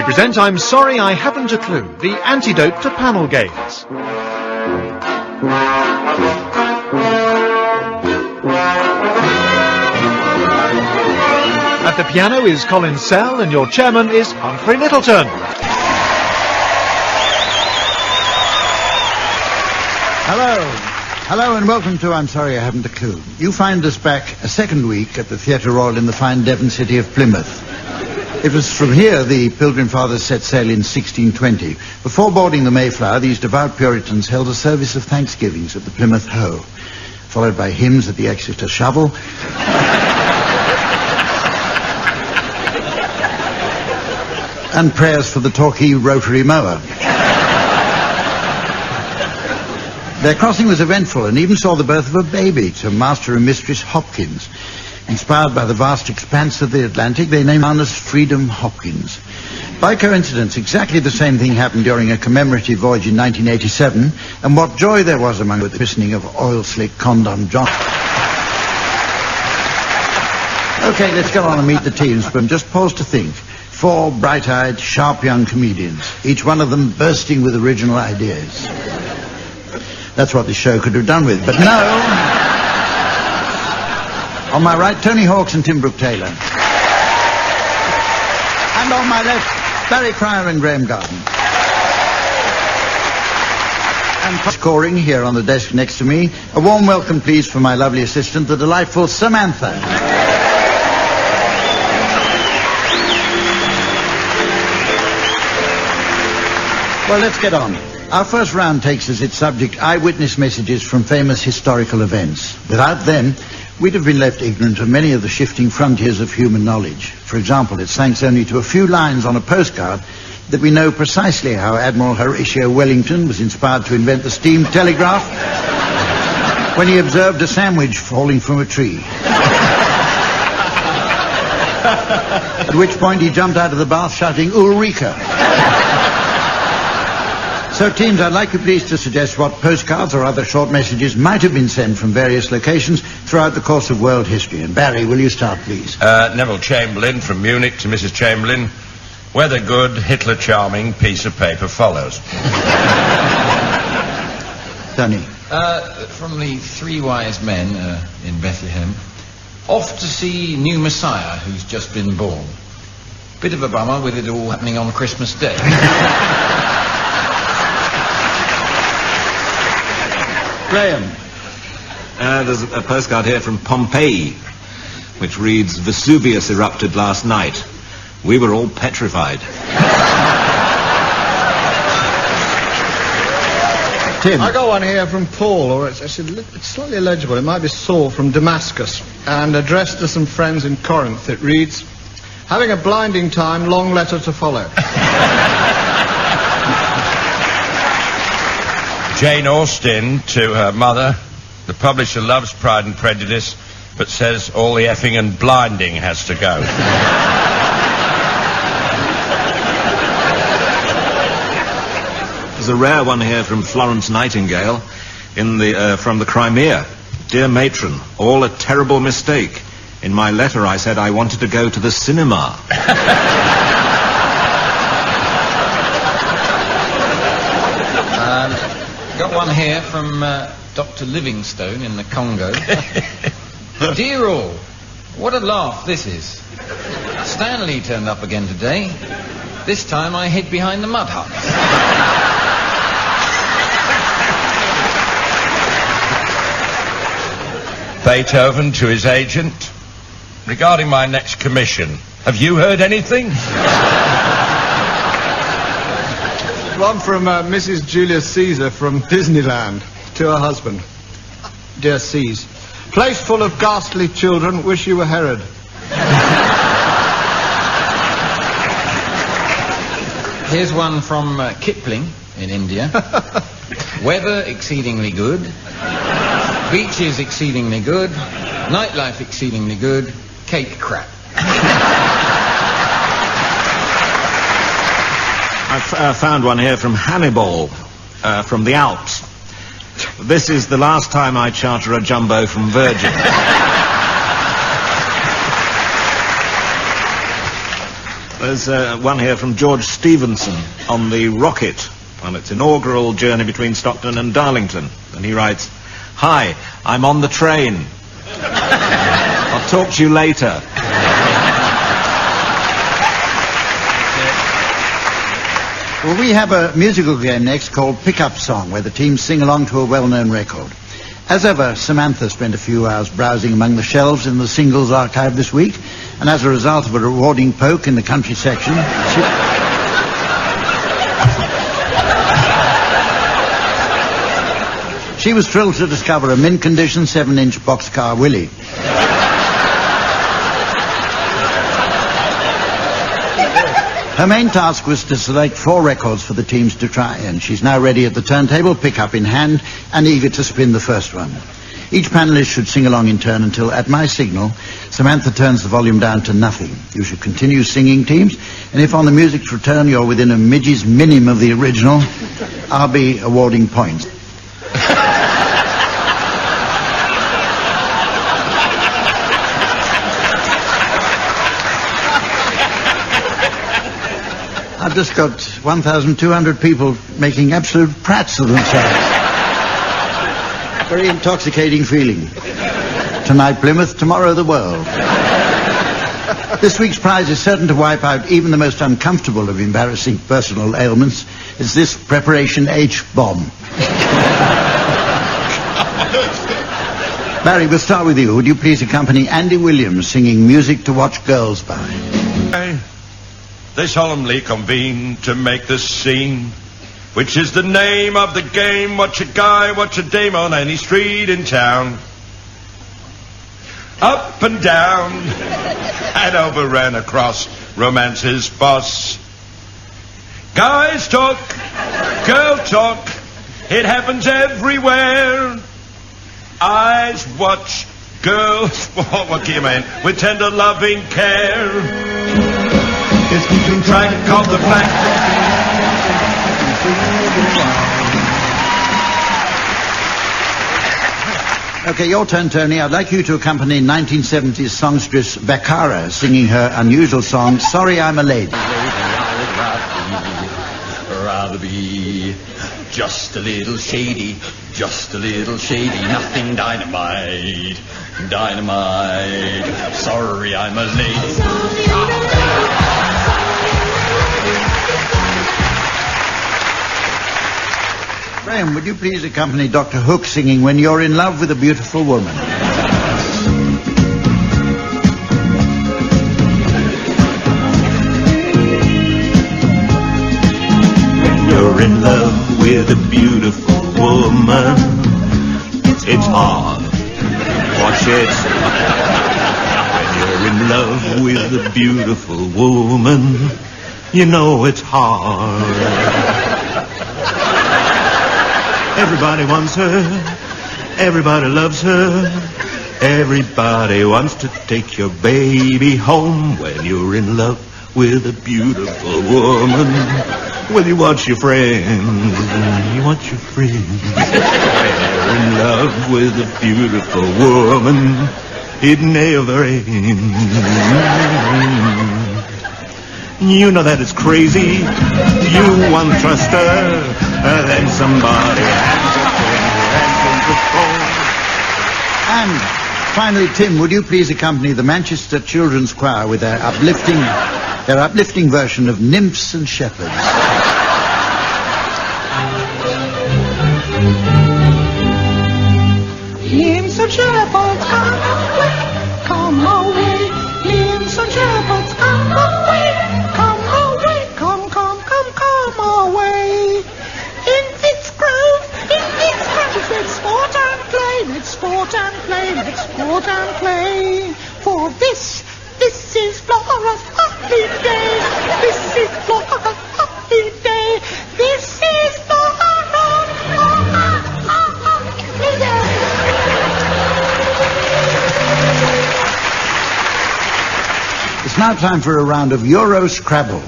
present I'm Sorry I Haven't a Clue, the antidote to panel games. At the piano is Colin Sell and your chairman is Humphrey Lyttelton. Hello and welcome to I'm Sorry I Haven't a Clue. You find us back a second week at the Theatre Royal in the fine Devon city of Plymouth. It was from here the Pilgrim Fathers set sail in 1620. Before boarding the Mayflower, these devout Puritans held a service of thanksgivings at the Plymouth Hoe, followed by hymns at the Exeter Shovel, and prayers for the Torquay rotary mower. Their crossing was eventful and even saw the birth of a baby to Master and Mistress Hopkins. Inspired by the vast expanse of the Atlantic, they named Ernest Freedom Hopkins. By coincidence, exactly the same thing happened during a commemorative voyage in 1987, and what joy there was among the christening of Oil Slick Condom John. Okay, let's go on and meet the teams, but just pause to think. 4 bright-eyed, sharp young comedians, each one of them bursting with original ideas. That's what this show could have done with, but no. On my right, Tony Hawks and Tim Brooke-Taylor. And on my left, Barry Cryer and Graeme Garden. And scoring here on the desk next to me, a warm welcome, please, for my lovely assistant, the delightful Samantha. Well, let's get on. Our first round takes as its subject eyewitness messages from famous historical events. Without them, we'd have been left ignorant of many of the shifting frontiers of human knowledge. For example, it's thanks only to a few lines on a postcard that we know precisely how Admiral Horatio Wellington was inspired to invent the steam telegraph when he observed a sandwich falling from a tree. At which point he jumped out of the bath shouting, "Eureka!" So, teams, I'd like you please to suggest what postcards or other short messages might have been sent from various locations throughout the course of world history. And Barry, will you start, please? Neville Chamberlain from Munich to Mrs. Chamberlain. Weather good, Hitler charming, piece of paper follows. Tony. From the 3 wise men in Bethlehem. Off to see new Messiah who's just been born. Bit of a bummer with it all happening on Christmas Day. Graeme. There's a postcard here from Pompeii, which reads, "Vesuvius erupted last night. We were all petrified." Tim. I got one here from Paul, or it's slightly illegible. It might be Saul from Damascus, and addressed to some friends in Corinth. It reads, "Having a blinding time, long letter to follow." Jane Austen to her mother. The publisher loves Pride and Prejudice, but says all the effing and blinding has to go. There's a rare one here from Florence Nightingale from the Crimea. "Dear matron, all a terrible mistake. In my letter I said I wanted to go to the cinema." Got one here from Dr. Livingstone in the Congo. "Dear all, what a laugh this is. Stanley turned up again today. This time I hid behind the mud hut." Beethoven to his agent. "Regarding my next commission, have you heard anything?" One from Mrs. Julius Caesar from Disneyland to her husband. "Dear Caesar, place full of ghastly children, wish you were Herod." Here's one from Kipling in India. "Weather exceedingly good. Beaches exceedingly good. Nightlife exceedingly good. Cake crap." I've found one here from Hannibal, from the Alps. "This is the last time I charter a jumbo from Virgin." There's one here from George Stevenson on the Rocket on its inaugural journey between Stockton and Darlington. And he writes, "Hi, I'm on the train. I'll talk to you later." Well, we have a musical game next called Pick-Up Song, where the teams sing along to a well-known record. As ever, Samantha spent a few hours browsing among the shelves in the singles archive this week, and as a result of a rewarding poke in the country section, she was thrilled to discover a mint-condition 7-inch boxcar Willie. Her main task was to select 4 records for the teams to try, and she's now ready at the turntable, pick-up in hand, and eager to spin the first one. Each panelist should sing along in turn until, at my signal, Samantha turns the volume down to nothing. You should continue singing, teams, and if on the music's return you're within a midge's minim of the original, I'll be awarding points. I've just got 1,200 people making absolute prats of themselves. Very intoxicating feeling. Tonight Plymouth, tomorrow the world. This week's prize is certain to wipe out even the most uncomfortable of embarrassing personal ailments. It's this Preparation H bomb. Barry, we'll start with you. Would you please accompany Andy Williams singing Music to Watch Girls By? They solemnly convene to make this scene, which is the name of the game. Watch a guy, watch a dame on any street in town. Up and down, and over and across, romance's boss. Guys talk, girl talk, it happens everywhere. Eyes watch, girls walk, what can you mean, with tender loving care. Is keeping track of the fact. Okay, your turn, Tony. I'd like you to accompany 1970s songstress Baccara singing her unusual song, Sorry I'm a Lady. Rather be just a little shady, nothing dynamite. Sorry I'm a lady. Graeme, would you please accompany Dr. Hook singing When You're in Love with a Beautiful Woman? When you're in love with a beautiful woman, it's hard. Watch it. When you're in love with a beautiful woman, you know it's hard. Everybody wants her, everybody loves her, everybody wants to take your baby home. When you're in love with a beautiful woman, well, you want your friends, When you're in love with a beautiful woman, it never ends. You know that it's crazy, you want to trust her, then somebody And finally, Tim, would you please accompany the Manchester Children's Choir with their uplifting version of Nymphs and Shepherds? Nymphs and shepherds, come away. Nymphs and shepherds, come away. Come away. In its grove, let's sport and play, let's play. For this is Flora's happy day. This is Flora's happy day. This is Flora's happy day. It's now time for a round of Euro Scrabble.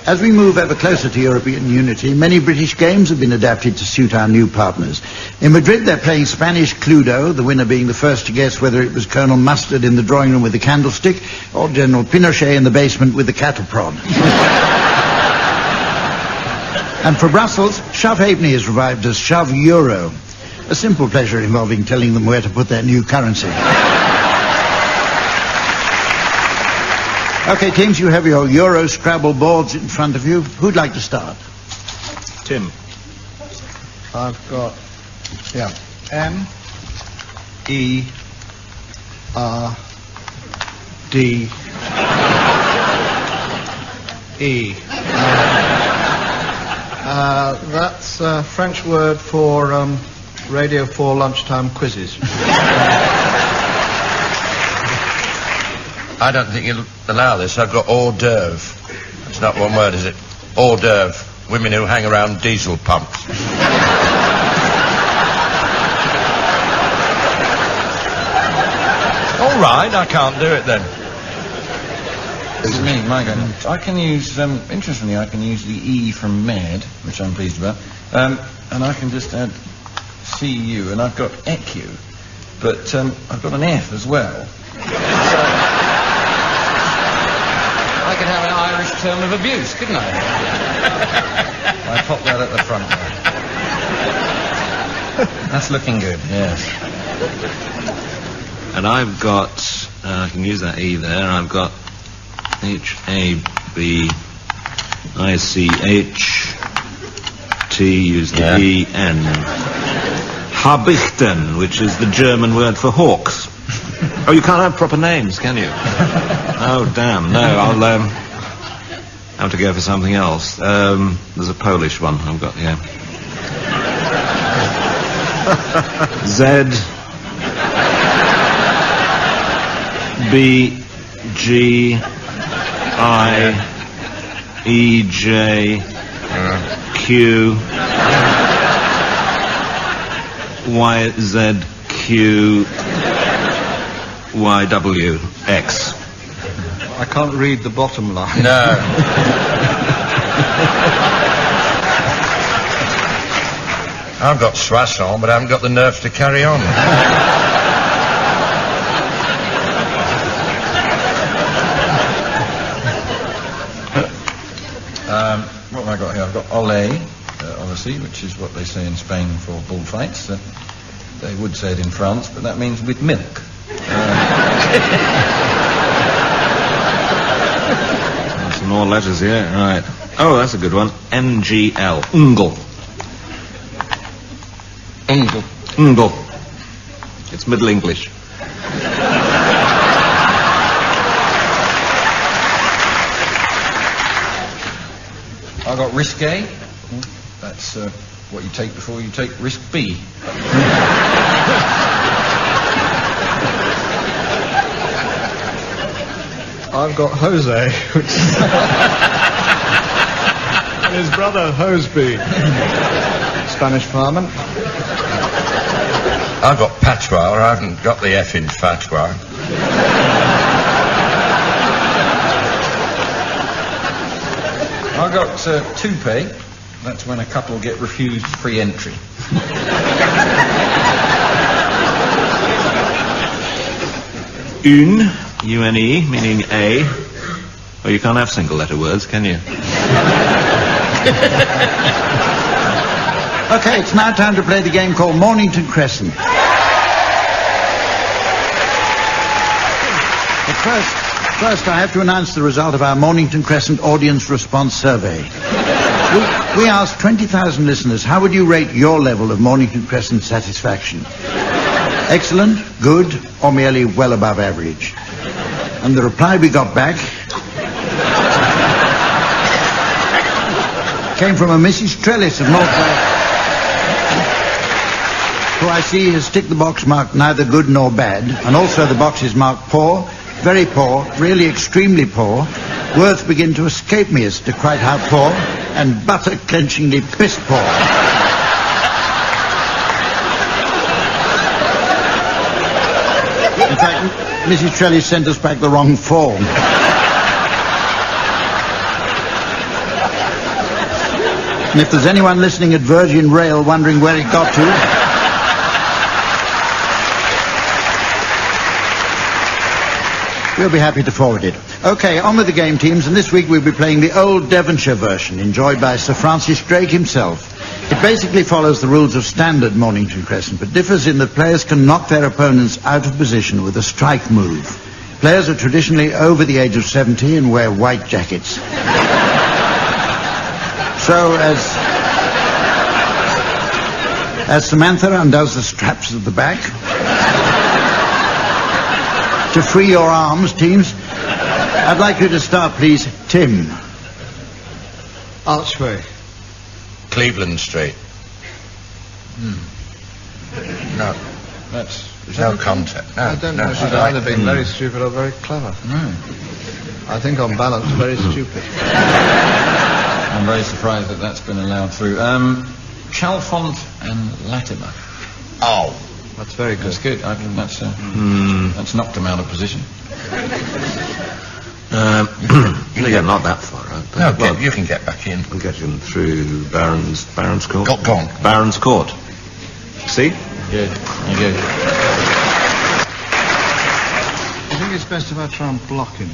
As we move ever closer to European unity, many British games have been adapted to suit our new partners. In Madrid, they're playing Spanish Cluedo, the winner being the first to guess whether it was Colonel Mustard in the drawing room with the candlestick or General Pinochet in the basement with the cattle prod. And for Brussels, Shove Halfpenny is revived as Shove Euro, a simple pleasure involving telling them where to put their new currency. Okay, teams, you have your Euro Scrabble boards in front of you. Who'd like to start? Tim. I've got, M, E, R, D, E. That's a French word for Radio 4 lunchtime quizzes. I don't think you'll allow this. I've got hors d'oeuvre. It's not one word, is it? Hors d'oeuvre. Women who hang around diesel pumps. All right, I can't do it then. It's me, my go. I can use, interestingly, I can use the E from mad, which I'm pleased about. And I can just add CU, and I've got ECU. But I've got an F as well. I could have an Irish term of abuse, couldn't I? I pop that at the front there. That's looking good, yes. And I've got, I can use that E there, I've got HABICHT, use the EN. Habichten, which is the German word for hawks. Oh, you can't have proper names, can you? Oh, damn, no, I'll have to go for something else. There's a Polish one I've got here. Z B G I E J Q Y Z Q YW X. I can't read the bottom line. No. I've got Soissons, but I haven't got the nerve to carry on. What have I got here? I've got Olé, obviously, which is what they say in Spain for bullfights. They would say it in France, but that means with milk. Some more letters here, right. Oh, that's a good one. NGL. Ngle. Ngle. Ngle. It's Middle English. I got risk A. That's what you take before you take risk B. I've got Jose, which is and his brother Hoseby, Spanish farmer. I've got patois, or I haven't got the F in fatwa. I got toupee. That's when a couple get refused free entry. Une, U-N-E, meaning A. Well, you can't have single-letter words, can you? Okay, it's now time to play the game called Mornington Crescent. But first I have to announce the result of our Mornington Crescent audience response survey. We asked 20,000 listeners, how would you rate your level of Mornington Crescent satisfaction? Excellent, good, or merely well above average? And the reply we got back came from a Mrs. Trellis of North Wales, who I see has ticked the box marked neither good nor bad, and also the box is marked poor, very poor, really extremely poor, words begin to escape me as to quite how poor, and butter-clenchingly piss poor. In fact, Mrs. Trellis sent us back the wrong form. And if there's anyone listening at Virgin Rail wondering where it got to... we'll be happy to forward it. Okay, on with the game, teams, and this week we'll be playing the old Devonshire version, enjoyed by Sir Francis Drake himself. It basically follows the rules of standard Mornington crescent, but differs in that players can knock their opponents out of position with a strike move. Players are traditionally over the age of 70 and wear white jackets. So, as Samantha undoes the straps at the back... to free your arms, teams, I'd like you to start, please. Tim. Archway. Cleveland Street. No. There's no contact. No, I don't know. She's either being very stupid or very clever. No. I think on balance, very stupid. I'm very surprised that that's been allowed through. Chalfont and Latimer. Oh. That's very good. That's good. I think that's knocked him out of position. Yeah, not that far out. No, you can get back in. We'll get him through Baron's Court. Go on. Baron's Court. See? Good. You're good. I think it's best if I try and block him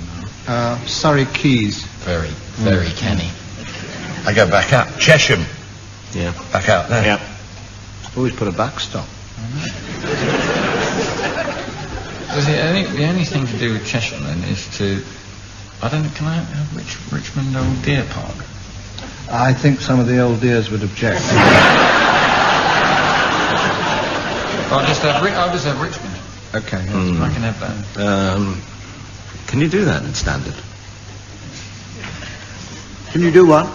now. Surrey Keys. Very canny. I go back out. Chesham. Yeah. Back out there. Yeah. Always put a backstop. The only thing to do with Chesham then is to... I don't know, can I have Richmond Old Deer Park? I think some of the old dears would object. I'll just have Richmond. Okay. I can have that. Can you do that in standard? Can you do what?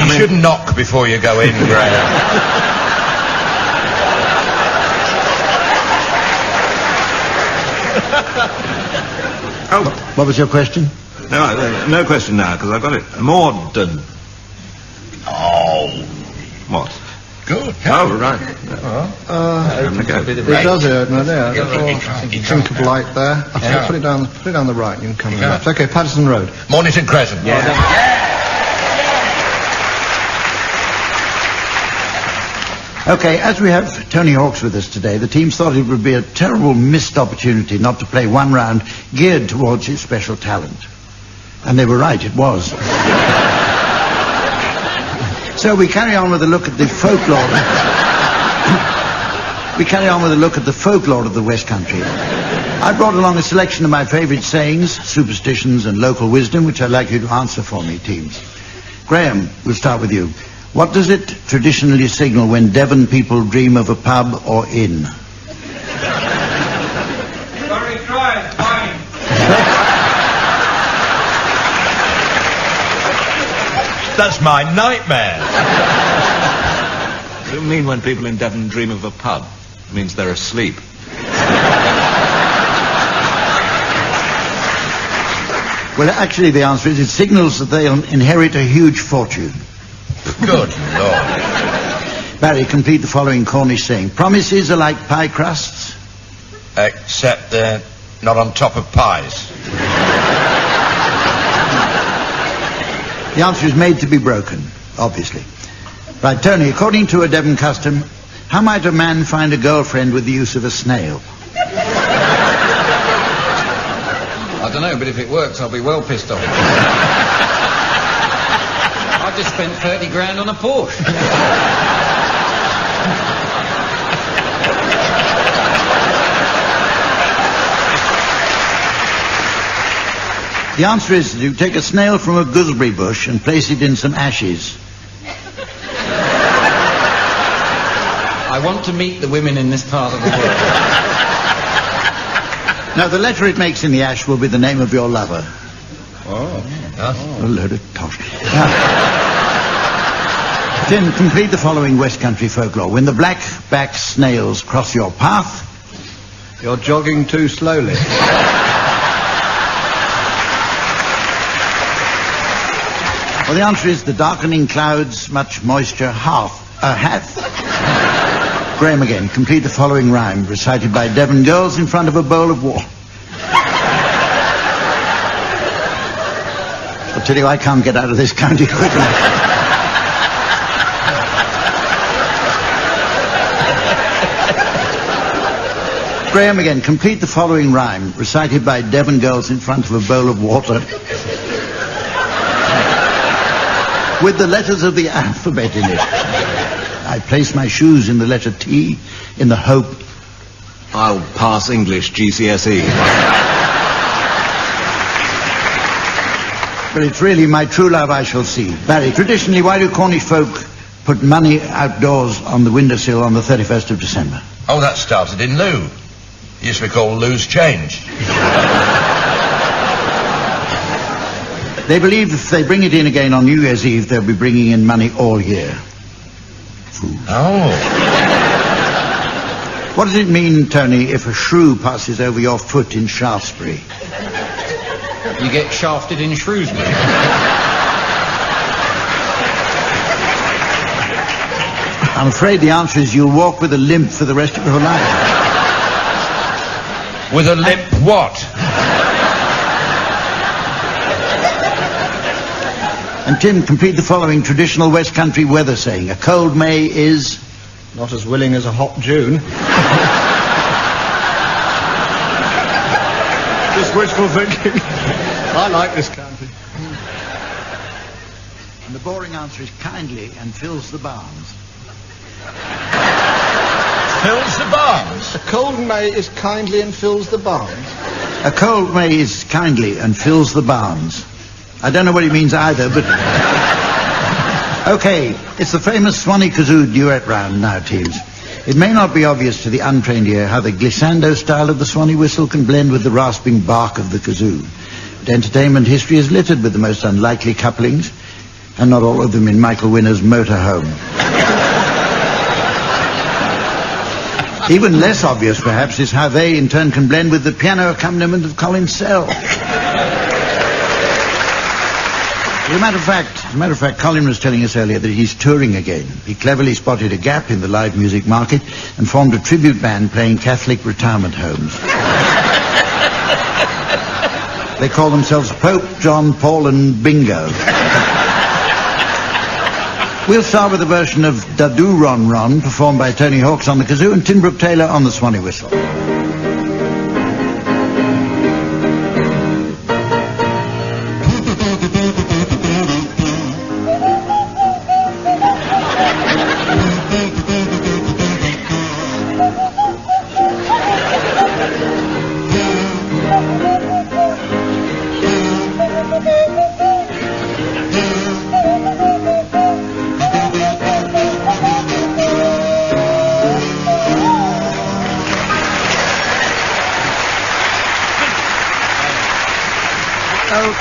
You should knock before you go in, Graeme. Oh, What was your question? No question now, because I've got it. Morden. Oh. What? Good. Oh, right. It does hurt me there. Think of light there. I think I'll put it down the right and you can come on the left. Okay, Patterson Road. Mornington Crescent. Okay, as we have Tony Hawks with us today, the teams thought it would be a terrible missed opportunity not to play one round geared towards his special talent. And they were right, it was. So we carry on with a look at the folklore. of the West Country. I brought along a selection of my favourite sayings, superstitions and local wisdom, which I'd like you to answer for me, teams. Graeme, we'll start with you. What does it traditionally signal when Devon people dream of a pub or inn? Sorry, try, fine. That's my nightmare. Does it mean when people in Devon dream of a pub? It means they're asleep. Well, actually, the answer is it signals that they'll inherit a huge fortune. Good Lord. Barry, complete the following Cornish saying. Promises are like pie crusts. Except they're not on top of pies. The answer is made to be broken, obviously. Right, Tony, according to a Devon custom, how might a man find a girlfriend with the use of a snail? I don't know, but if it works, I'll be well pissed off. I just spent 30 grand on a Porsche. The answer is that you take a snail from a gooseberry bush and place it in some ashes. I want to meet the women in this part of the world. Now, the letter it makes in the ash will be the name of your lover. Oh. A load of tosh. Tim, complete the following West Country folklore. When the black-backed snails cross your path... You're jogging too slowly. Well, the answer is the darkening clouds much moisture hath. Graeme again, complete the following rhyme, recited by Devon girls in front of a bowl of water. I'll tell you, I can't get out of this county quickly. Graeme again, complete the following rhyme, recited by Devon girls in front of a bowl of water, with the letters of the alphabet in it. I place my shoes in the letter T in the hope... I'll pass English GCSE. But it's really my true love I shall see. Barry, traditionally, why do Cornish folk put money outdoors on the windowsill on the 31st of December? Oh, that started in Lou. It used to be called Lou's Change. They believe if they bring it in again on New Year's Eve, they'll be bringing in money all year. Fools. Oh. What does it mean, Tony, if a shrew passes over your foot in Shaftesbury? You get shafted in Shrewsbury. I'm afraid the answer is you'll walk with a limp for the rest of your life. With a limp what? And Tim, complete the following traditional West Country weather saying. A cold May is... Not as willing as a hot June. Just wishful thinking. I like this county. And the boring answer is kindly and fills the barns. Fills the barns? A cold May is kindly and fills the barns. A cold May is kindly and fills the barns. I don't know what it means either, but... Okay, it's the famous Swanee kazoo duet round now, teams. It may not be obvious to the untrained ear how the glissando style of the Swanee whistle can blend with the rasping bark of the kazoo. But entertainment history is littered with the most unlikely couplings, and not all of them in Michael Winner's motorhome. Even less obvious, perhaps, is how they, in turn, can blend with the piano accompaniment of Colin Sell. As a matter of fact, Colin was telling us earlier that he's touring again. He cleverly spotted a gap in the live music market and formed a tribute band playing Catholic retirement homes. They call themselves Pope, John, Paul and Bingo. We'll start with a version of Da-Doo Ron Ron performed by Tony Hawks on the kazoo and Tim Brooke-Taylor on the Swanee whistle.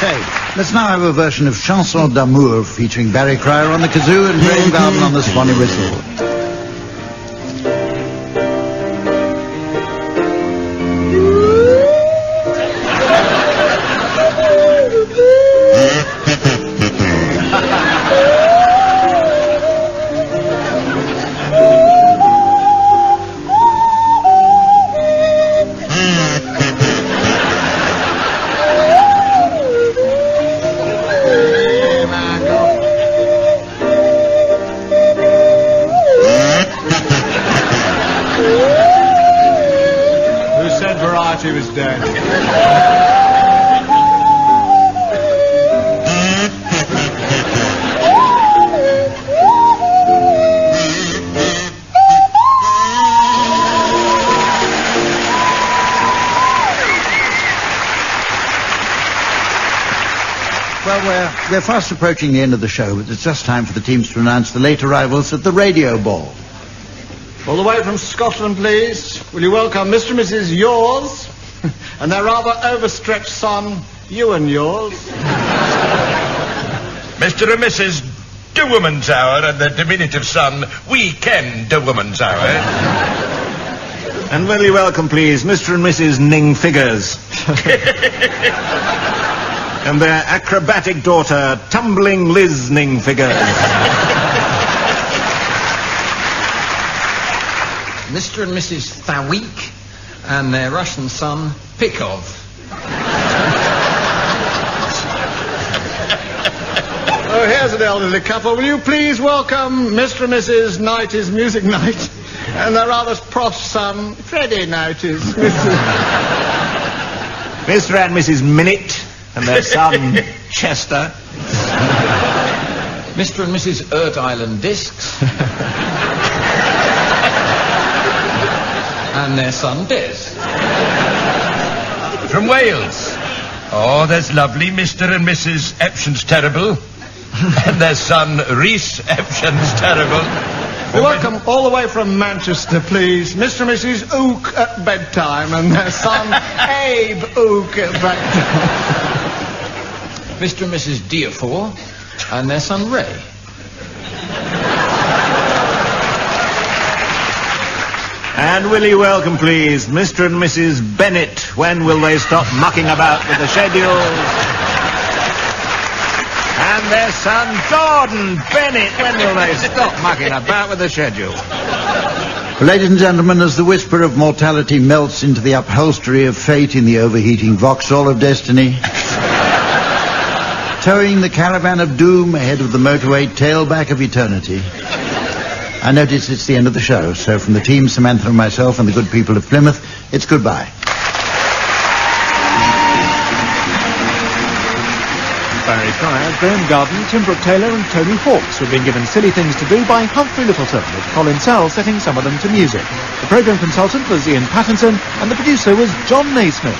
Okay, let's now have a version of Chanson d'Amour featuring Barry Cryer on the kazoo and Graeme Garden on the Swanee whistle. He was dead. Well, we're fast approaching the end of the show, but it's just time for the teams to announce the late arrivals at the radio ball. All the way from Scotland, please. Will you welcome Mr. and Mrs. Yours and their rather overstretched son, Ewan Yours. Mr. and Mrs. Do Woman's Hour and their diminutive son, Weekend Do Woman's Hour. And very welcome, please, Mr. and Mrs. Ning Figures. And their acrobatic daughter, Tumbling Liz Ning Figures. Mr. and Mrs. Thawik and their Russian son, Pikov. So here's an elderly couple. Will you please welcome Mr. and Mrs. Knight is Music Night and their rather posh son, Freddie Knight is Mr. and Mrs. Minute and their son, Chester. Mr. and Mrs. Earth Island Discs. And their son, Des. From Wales. Oh, there's lovely Mr. and Mrs. Epson's Terrible. And their son, Rhys Epson's Terrible. We welcome all the way from Manchester, please, Mr. and Mrs. Ook at bedtime and their son, Abe Ook at bedtime. Mr. and Mrs. Dearfore and their son, Ray. And will you welcome, please, Mr. and Mrs. Bennett? When will they stop mucking about with the schedules? And their son, Gordon Bennett. When will they stop mucking about with the schedule? Ladies and gentlemen, as the whisper of mortality melts into the upholstery of fate in the overheating Vauxhall of destiny, towing the caravan of doom ahead of the motorway tailback of eternity, I notice it's the end of the show, so from the team, Samantha and myself and the good people of Plymouth, it's goodbye. Barry Pryor, Graeme Garden, Tim Brooke-Taylor and Tony Hawkes were being given silly things to do by Humphrey Lyttelton, with Colin Sell setting some of them to music. The programme consultant was Ian Pattinson and the producer was John Naismith.